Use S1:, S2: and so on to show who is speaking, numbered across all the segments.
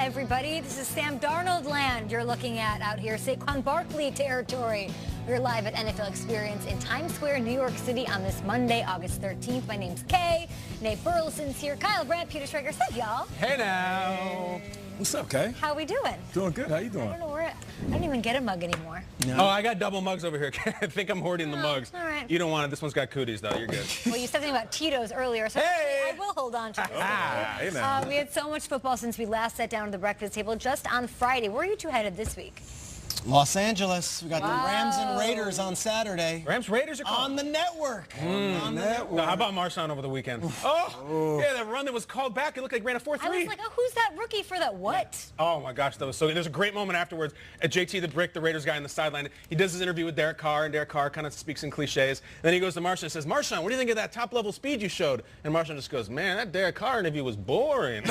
S1: Everybody, this is Sam Darnold land you're looking at out here, Saquon Barkley territory. We're live at NFL Experience in Times Square, New York City on this Monday, August 13th. My name's Kay. Nate Burleson's here. Kyle Brandt, Peter Schrager. What's up, y'all?
S2: Hey now.
S3: What's up, Kay?
S1: How we doing?
S3: Doing good. How you doing?
S1: I don't know where. I don't even get a mug anymore.
S2: No. Oh, I got double mugs over here. I think I'm hoarding the mugs.
S1: All right.
S2: You don't want it. This one's got cooties, though. You're good.
S1: Well, you said something about Tito's earlier, so
S2: hey!
S1: I will hold on to this.
S3: Hey, man.
S1: We had so much football since we last sat down at the breakfast table just on Friday. Where are you two headed this week?
S4: Los Angeles. We got the Rams and Raiders on Saturday.
S2: Rams, Raiders are
S4: on the network.
S2: On the network. Now, how about Marshawn over the weekend? Yeah, that run that was called back. It looked like ran a 4-3.
S1: I was like, oh, who's that rookie for that? What?
S2: Oh, my gosh. That was so good. There's a great moment afterwards at JT the Brick, the Raiders guy on the sideline. He does his interview with Derek Carr, and Derek Carr kind of speaks in cliches. And then he goes to Marshawn and says, Marshawn, what do you think of that top-level speed you showed? And Marshawn just goes, man, that Derek Carr interview was boring.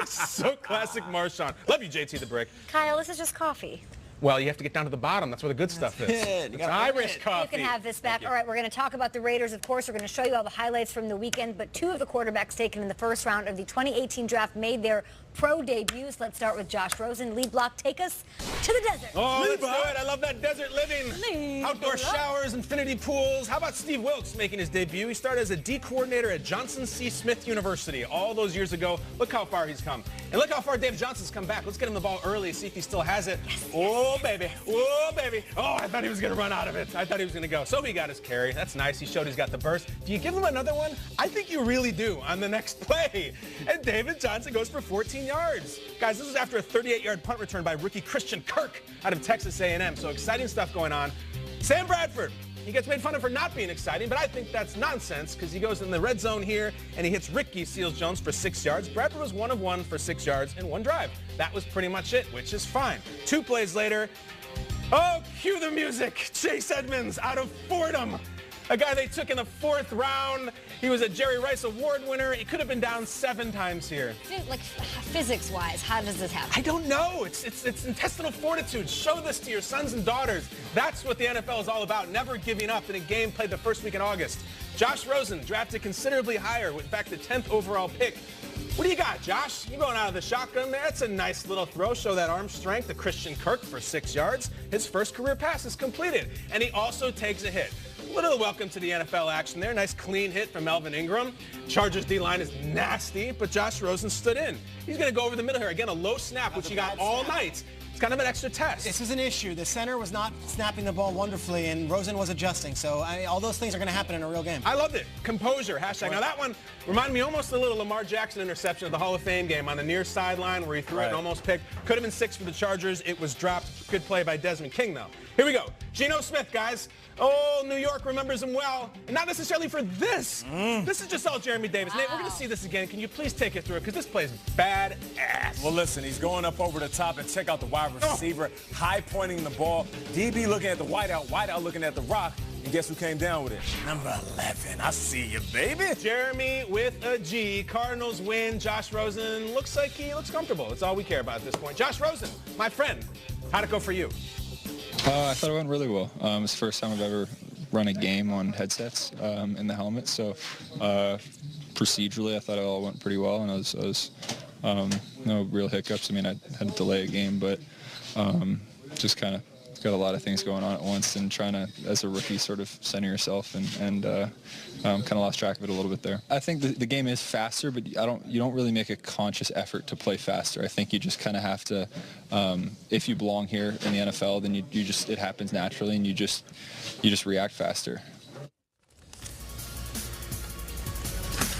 S2: So classic Marshawn. Love you, JT the Brick.
S1: Kyle, this is just coffee.
S2: Well, you have to get down to the bottom. That's where the good stuff is. It's Irish coffee.
S1: You can have this back. All right, we're going to talk about the Raiders, of course. We're going to show you all the highlights from the weekend. But two of the quarterbacks taken in the first round of the 2018 draft made their pro debuts. Let's start with Josh Rosen. Lead block, take us to the desert.
S2: Oh, let's do it. I love that desert living. Outdoor showers, infinity pools. How about Steve Wilkes making his debut? He started as a D coordinator at Johnson C. Smith University all those years ago. Look how far he's come. And look how far Dave Johnson's come back. Let's get him the ball early, see if he still has it.
S1: Yes.
S2: Oh, baby. Oh, baby. Oh, I thought he was going to run out of it. I thought he was going to go. So he got his carry. That's nice. He showed he's got the burst. Do you give him another one? I think you really do on the next play. And David Johnson goes for 14 yards. Guys, this was after a 38-yard punt return by rookie Christian Kirk out of Texas A&M. So exciting stuff going on. Sam Bradford. He gets made fun of for not being exciting, but I think that's nonsense because he goes in the red zone here and he hits Ricky Seals-Jones for 6 yards. Bradford was 1 of 1 for 6 yards in one drive. That was pretty much it, which is fine. 2 plays later, oh, cue the music. Chase Edmonds out of Fordham. A guy they took in the 4th round. He was a Jerry Rice Award winner. He could have been down 7 times here.
S1: Like, physics-wise, how does this happen?
S2: I don't know. It's intestinal fortitude. Show this to your sons and daughters. That's what the NFL is all about, never giving up in a game played the first week in August. Josh Rosen drafted considerably higher, in fact, the 10th overall pick. What do you got, Josh? You going out of the shotgun there? That's a nice little throw. Show that arm strength to Christian Kirk for 6 yards. His first career pass is completed, and he also takes a hit. Little welcome to the NFL action there. Nice clean hit from Melvin Ingram. Chargers D-line is nasty, but Josh Rosen stood in. He's going to go over the middle here. Again, a low snap, which he got all night. It's kind of an extra test.
S4: This is an issue. The center was not snapping the ball wonderfully, and Rosen was adjusting. So all those things are going to happen in a real game.
S2: I loved it. Composure, hashtag. Now that one reminded me almost a little Lamar Jackson interception of the Hall of Fame game on the near sideline where he threw it and almost picked. Could have been 6 for the Chargers. It was dropped. Good play by Desmond King, though. Here we go. Geno Smith, guys. Oh, New York remembers him well. And not necessarily for this. This is just all Jeremy Davis. Nate, we're going to see this again. Can you please take it through it? Because this plays badass.
S3: Well, listen, he's going up over the top and check out the wide receiver, high pointing the ball. DB looking at the wideout looking at the rock. And guess who came down with it? Number 11. I see you, baby.
S2: Jeremy with a G. Cardinals win. Josh Rosen looks like he looks comfortable. That's all we care about at this point. Josh Rosen, my friend, how'd it go for you?
S5: I thought it went really well. It's the first time I've ever run a game on headsets in the helmet. So procedurally, I thought it all went pretty well, and I was no real hiccups. I mean, I had to delay a game, but just kind of got a lot of things going on at once, and trying to, as a rookie, sort of center yourself, and kind of lost track of it a little bit there. I think the game is faster, but you don't really make a conscious effort to play faster. I think you just kind of have to, if you belong here in the NFL, then you just, it happens naturally, and you just react faster.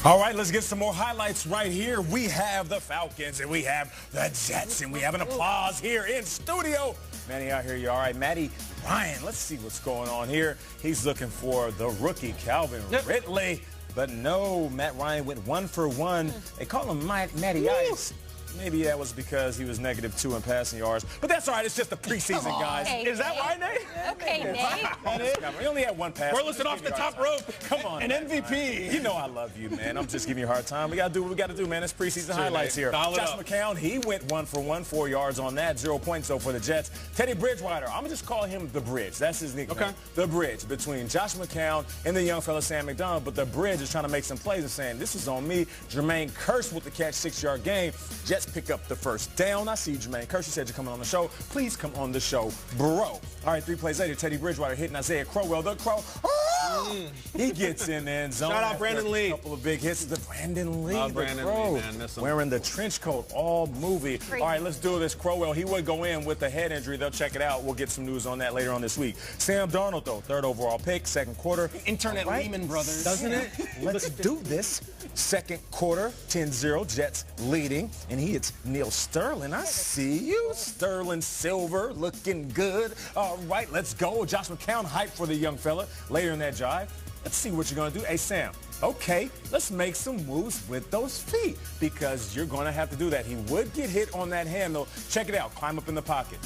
S3: All right, let's get some more highlights right here. We have the Falcons, and we have the Jets, and we have an applause here in studio. Manny out here, you all right? Matty Ryan, let's see what's going on here. He's looking for the rookie, Calvin Ridley. But no, Matt Ryan went 1 for 1. They call him Matty Ice. Maybe that was because he was -2 in passing yards. But that's all right. It's just the preseason, guys.
S1: Okay,
S2: Is that right, Nate?
S1: Okay, Nate.
S3: He only had 1 pass.
S2: We're listening off the top rope.
S3: Come on. An MVP. You know I love you, man. I'm just giving you a hard time. We got to do what we got to do, man. It's preseason highlights here. Josh McCown, he went 1 for 1, 4 yards on that, 0 points though for the Jets. Teddy Bridgewater, I'm going to just call him the Bridge. That's his nickname. Okay. The Bridge between Josh McCown and the young fella Sam McDonald. But the Bridge is trying to make some plays and saying, this is on me. Jermaine Kearse with the catch, 6-yard gain. Jets Jets pick up the first down. I see you, Jermaine Kershaw said you're coming on the show. Please come on the show, bro. All right, 3 plays later, Teddy Bridgewater hitting Isaiah Crowell. The Crow. Oh! He gets in the end zone.
S2: Shout out Brandon Lee.
S3: A couple of big hits. The Brandon Lee,
S2: Oh, Brandon Lee, man. Miss him.
S3: wearing the trench coat all movie.
S1: Crazy.
S3: All right, let's do this. Crowell, he would go in with a head injury. They'll check it out. We'll get some news on that later on this week. Sam Darnold, though, 3rd overall pick, 2nd quarter.
S4: Internet Lehman Brothers.
S3: Doesn't it? Let's do this. 2nd quarter, 10-0, Jets leading. And he hits Neil Sterling. I see you. Sterling Silver looking good. All right, let's go. Josh McCown hype for the young fella later in that drive. Let's see what you're going to do. Hey, Sam, okay, let's make some moves with those feet because you're going to have to do that. He would get hit on that hand, though. Check it out. Climb up in the pocket.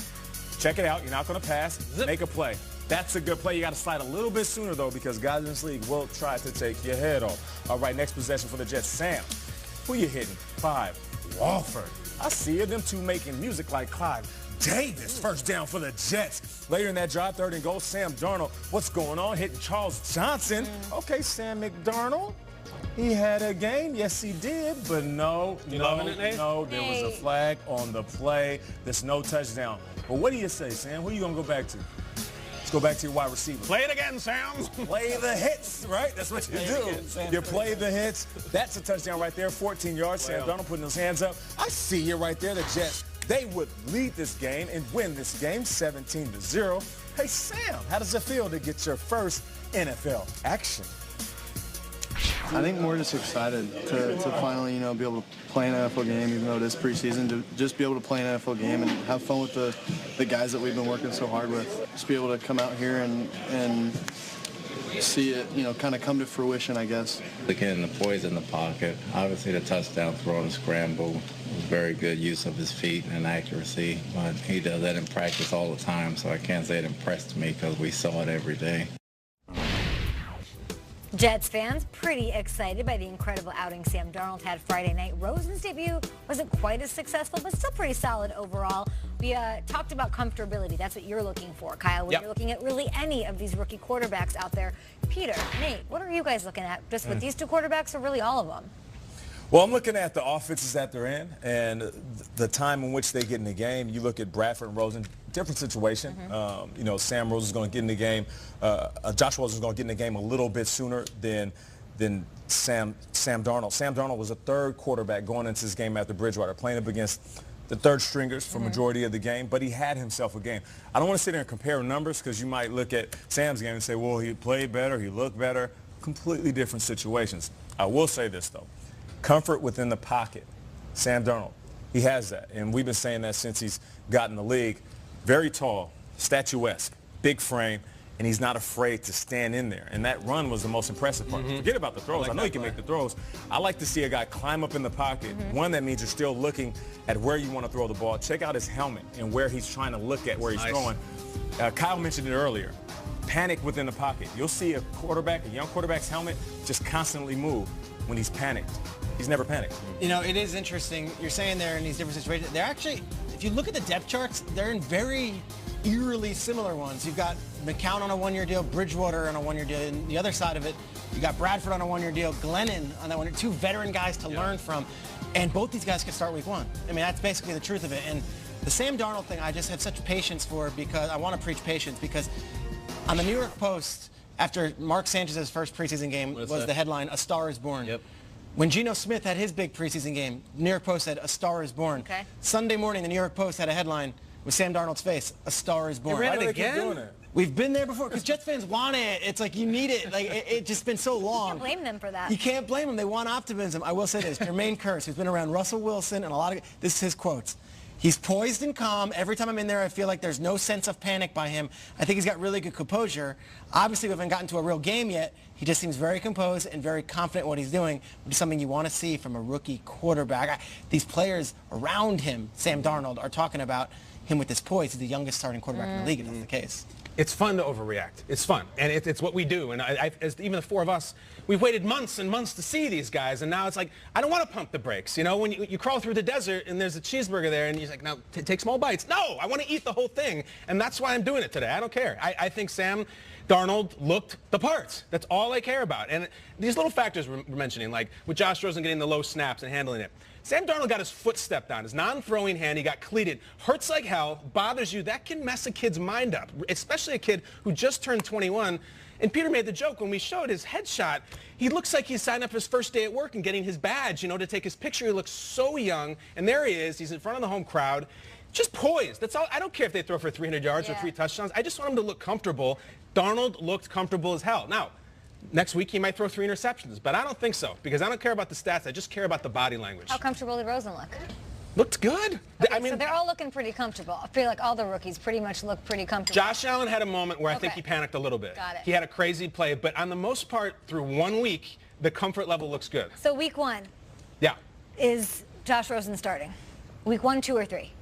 S3: Check it out. You're not going to pass. Make a play. That's a good play. You got to slide a little bit sooner, though, because guys in this league will try to take your head off. All right, next possession for the Jets. Sam, who you hitting? 5, Walford. I see them two making music like Clive Davis. First down for the Jets. Later in that drive, 3rd and goal, Sam Darnold. What's going on? Hitting Charles Johnson. Okay, Sam McDarnold. He had a game. Yes, he did. But no, there was a flag on the play. There's no touchdown. But what do you say, Sam? Who are you going to go back to? Let's go back to your wide receiver.
S2: Play it again, Sam.
S3: Play the hits, right? That's what you do. You play the hits. That's a touchdown right there, 14 yards. Sam Darnold putting his hands up. I see you right there, the Jets. They would lead this game and win this game 17-0. Hey, Sam, how does it feel to get your first NFL action?
S6: I think we're just excited to finally, be able to play an NFL game, even though it is preseason, to just be able to play an NFL game and have fun with the guys that we've been working so hard with. Just be able to come out here and see it, kind of come to fruition, I guess.
S7: Getting the poise in the pocket. Obviously, the touchdown throw and scramble was very good use of his feet and accuracy, but he does that in practice all the time, so I can't say it impressed me because we saw it every day.
S1: Jets fans pretty excited by the incredible outing Sam Darnold had Friday night. Rosen's debut wasn't quite as successful, but still pretty solid overall. We talked about comfortability. That's what you're looking for, Kyle, when you're looking at really any of these rookie quarterbacks out there. Peter, Nate, what are you guys looking at? Just with these two quarterbacks or really all of them?
S3: Well, I'm looking at the offenses that they're in and the time in which they get in the game. You look at Bradford and Rosen, different situation. Sam Rosen's going to get in the game. Josh Rosen's going to get in the game a little bit sooner than Sam Darnold. Sam Darnold was a 3rd quarterback going into this game after Bridgewater, playing up against the 3rd stringers for majority of the game, but he had himself a game. I don't want to sit there and compare numbers because you might look at Sam's game and say, well, he played better, he looked better. Completely different situations. I will say this, though. Comfort within the pocket. Sam Darnold, he has that. And we've been saying that since he's gotten the league. Very tall, statuesque, big frame, and he's not afraid to stand in there. And that run was the most impressive part. Forget about the throws. I know he can make the throws. I like to see a guy climb up in the pocket. One, that means you're still looking at where you want to throw the ball. Check out his helmet and where he's trying to look at where he's throwing. Kyle mentioned it earlier. Panic within the pocket. You'll see a young quarterback's helmet just constantly move when he's panicked. He's never panicked.
S4: It is interesting. You're saying they're in these different situations. They're actually, if you look at the depth charts, they're in very eerily similar ones. You've got McCown on a 1-year deal, Bridgewater on a 1-year deal. And the other side of it, you got Bradford on a 1-year deal, Glennon on that 1-year, 2 veteran guys to learn from. And both these guys could start week 1. I mean, that's basically the truth of it. And the Sam Darnold thing, I just have such patience for because I want to preach patience because on the New York Post, after Mark Sanchez's first preseason game was the headline, "A Star is Born."
S2: Yep.
S4: When Geno Smith had his big preseason game, New York Post said, "A Star is Born."
S1: Okay.
S4: Sunday morning, the New York Post had a headline with Sam Darnold's face, "A Star is Born."
S2: ran
S3: Why
S2: it
S3: do they keep
S2: again?
S3: doing it?
S4: We've been there before because Jets fans want it. It's like you need it. Like it's just been so long.
S1: Can't blame them for that.
S4: You can't blame them. They want optimism. I will say this: Jermaine Kershaw, who's been around Russell Wilson and a lot of this is his quotes. He's poised and calm. Every time I'm in there, I feel like there's no sense of panic by him. I think he's got really good composure. Obviously, we haven't gotten to a real game yet. He just seems very composed and very confident in what he's doing, which is something you want to see from a rookie quarterback. These players around him, Sam Darnold, are talking about him with this poise. He's the youngest starting quarterback in the league, if that's the case.
S2: It's fun to overreact. It's fun, and it's what we do. And even the 4 of us, we've waited months and months to see these guys, and now it's like, I don't want to pump the brakes. When you crawl through the desert and there's a cheeseburger there, and you're like, no, take small bites. No, I want to eat the whole thing, and that's why I'm doing it today. I don't care. I think Sam Darnold looked the part. That's all I care about. And these little factors we're mentioning, like with Josh Rosen getting the low snaps and handling it. Sam Darnold got his foot stepped on, his non-throwing hand, he got cleated. Hurts like hell, bothers you. That can mess a kid's mind up, especially a kid who just turned 21. And Peter made the joke when we showed his headshot, he looks like he's signed up his first day at work and getting his badge, to take his picture. He looks so young. And there he is. He's in front of the home crowd. Just poised. That's all. I don't care if they throw for 300 yards or 3 touchdowns. I just want him to look comfortable. Darnold looked comfortable as hell. Now, next week he might throw 3 interceptions, but I don't think so because I don't care about the stats. I just care about the body language.
S1: How comfortable did Rosen look?
S2: Looked good.
S1: Okay, so they're all looking pretty comfortable. I feel like all the rookies pretty much look pretty comfortable.
S2: Josh Allen had a moment where I think he panicked a little bit.
S1: Got it.
S2: He had a crazy play, but on the most part, through 1 week, the comfort level looks good.
S1: So week 1.
S2: Yeah.
S1: Is Josh Rosen starting? Week 1, 2, or 3?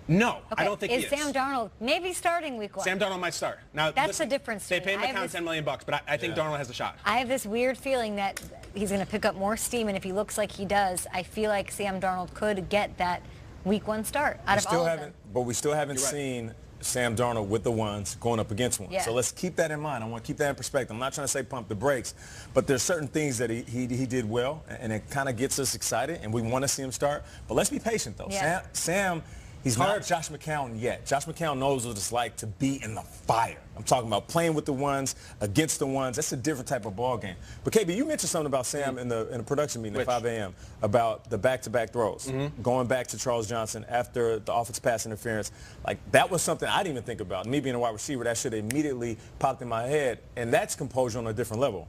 S2: No,
S1: Okay.
S2: I don't think he is.
S1: Sam Darnold maybe starting week 1?
S2: Sam Darnold might start. Now
S1: That's
S2: listen,
S1: the difference.
S2: They paid McCown $10 million, but I think Darnold has a shot.
S1: I have this weird feeling that he's going to pick up more steam, and if he looks like he does, I feel like Sam Darnold could get that week 1 start out of all of them.
S3: But we still haven't seen Sam Darnold with the ones going up against one.
S1: Yeah.
S3: So let's keep that in mind. I want to keep that in perspective. I'm not trying to say pump the brakes, but there's certain things that he did well, and it kind of gets us excited, and we want to see him start. But let's be patient, though.
S1: Yeah.
S3: Sam, he's not Josh McCown yet. Josh McCown knows what it's like to be in the fire. I'm talking about playing with the ones, against the ones. That's a different type of ball game. But, KB, you mentioned something about Sam in the production meeting at 5 a.m. about the back-to-back throws, going back to Charles Johnson after the offensive pass interference. Like, that was something I didn't even think about. Me being a wide receiver, that should have immediately popped in my head, and that's composure on a different level.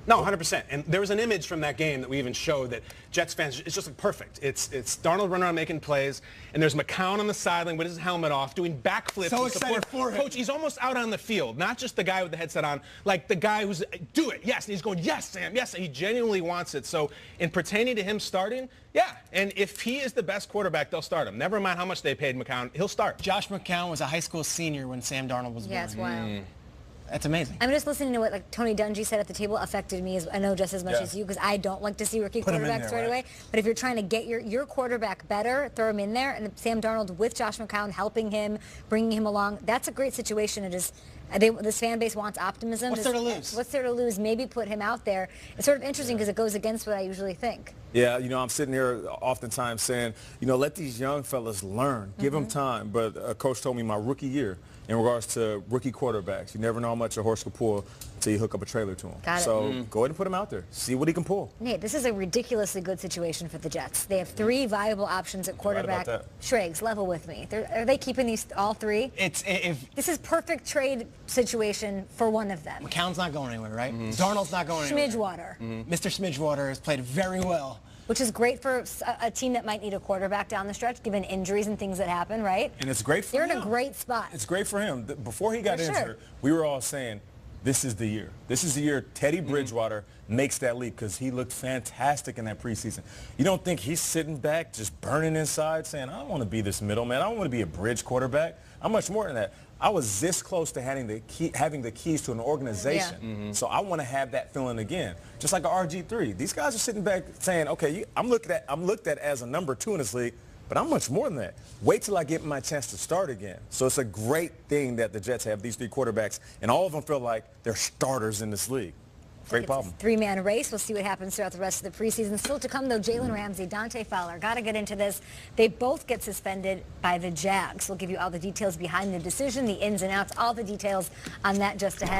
S2: No, 100%. And there was an image from that game that we even showed that Jets fans, it's just like perfect. It's Darnold running around making plays, and there's McCown on the sideline with his helmet off, doing backflips.
S4: So
S2: to
S4: excited for him.
S2: Coach, he's almost out on the field, not just the guy with the headset on, like the guy who's, do it, yes. And he's going, yes, Sam, yes. He genuinely wants it. So in pertaining to him starting, yeah. And if he is the best quarterback, they'll start him. Never mind how much they paid McCown, he'll start.
S4: Josh McCown was a high school senior when Sam Darnold was born.
S1: Yeah, it's wild.
S4: That's amazing.
S1: I'm just listening to what Tony Dungy said at the table affected me, I know, just as much as you, because I don't like to see rookie quarterbacks right away. But if you're trying to get your quarterback better, throw him in there, and Sam Darnold with Josh McCown helping him, bringing him along, that's a great situation. It is. This fan base wants optimism.
S4: What's there to lose?
S1: What's there to lose? Maybe put him out there. It's sort of interesting because it goes against what I usually think.
S3: Yeah, I'm sitting here oftentimes saying, let these young fellas learn. Give them time. But a coach told me my rookie year, in regards to rookie quarterbacks, you never know how much a horse can pull until you hook up a trailer to him.
S1: Got it.
S3: So go ahead and put him out there. See what he can pull.
S1: Nate, this is a ridiculously good situation for the Jets. They have 3 viable options at quarterback.
S3: Right about that.
S1: Schrags, level with me. Are they keeping these all 3? This is perfect trade situation for one of them.
S4: McCown's not going anywhere, right? Darnold's not going anywhere.
S1: Smidgewater.
S4: Mr. Smidgewater has played very well.
S1: Which is great for a team that might need a quarterback down the stretch, given injuries and things that happen, right?
S3: And it's great for
S1: They're
S3: him.
S1: in a great spot.
S3: It's great for him. Before he got
S1: For sure.
S3: injured, we were all saying, this is the year. This is the year Teddy Bridgewater makes that leap because he looked fantastic in that preseason. You don't think he's sitting back just burning inside saying, I don't want to be this middleman. I don't want to be a bridge quarterback. I'm much more than that. I was this close to having the keys to an organization. So I want to have that feeling again. Just like a RG3. These guys are sitting back saying, okay, I'm looked at as a number 2 in this league, but I'm much more than that. Wait till I get my chance to start again. So it's a great thing that the Jets have these 3 quarterbacks, and all of them feel like they're starters in this league. Great problem.
S1: 3-man race. We'll see what happens throughout the rest of the preseason. Still to come, though, Jalen Ramsey, Dante Fowler. Got to get into this. They both get suspended by the Jags. We'll give you all the details behind the decision, the ins and outs, all the details on that just ahead.